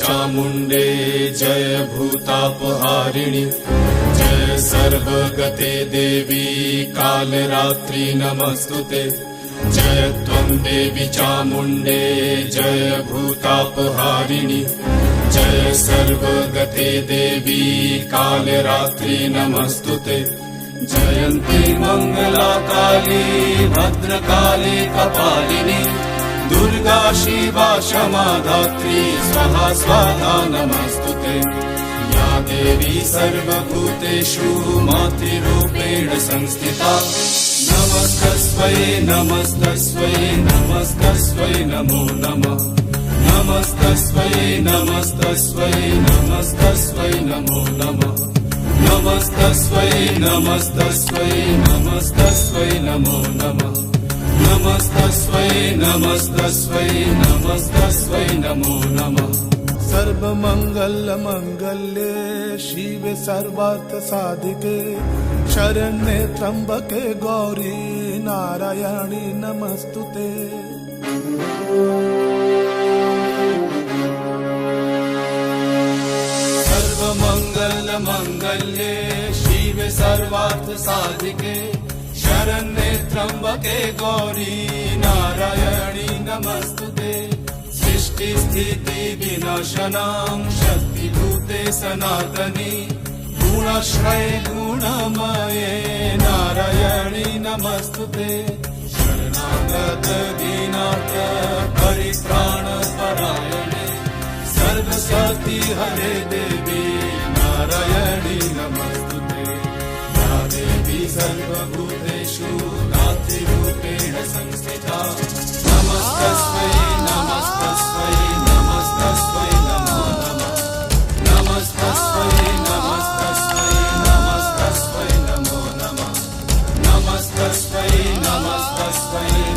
चामुण्डे जय भूतापहारिणि जय सर्वगते देवी कालरात्रि नमस्तुते जय त्वं देवी चामुण्डे जय भूतापहारिणि जय सर्वगते देवी कालरात्रि नमस्तुते जयन्ती मंगला काली भद्रकाली कपालिनी दुर्गा शिवा क्षमा धात्री स्वाहा स्वाहा नमस्तुते या देवी सर्वभूतेषु मातृरूपेण संस्थिता नमस्तस्मै नमस्तस्मै नमस्तस्मै नमो नमः नमस्तस्मै नमस्तस्मै नमस्तस्मै नमो नमः नमस्तस्मै नमस्तस्मै नमस्तस्मै नमो नमः नमस्तस्मै नमस्तस्मै नमस्तस्मै नमो नमः सर्वमंगल मंगल्ये शिवे सर्वार्थ साधिके शरण्ये त्र्यंबके गौरी नारायणी नमस्तुते सर्वमंगल मंगल्ये शिवे सर्वार्थ साधिके शरण्ये त्र्यंबके गौरी नारायणी नमस्तुते सृष्टि स्थिति विनाशनां शक्तिभूते सनातनी गुणाश्रये गुणमये नारायणी नमस्तुते शरणागत दीनार्थ परित्राण परायणे सर्वशक्ति हरे देवी नारायणी नमस्तुते या देवी सर्वभूतेषु मातृरूपेण संस्थिता नमस्तस्मै नमस्तस्मै नमस्तस्मै नमो नमः नमस्तस्मै नमस्तस्मै नमस्तस्मै नमो नमः नमस्तस्मै नमस्तस्मै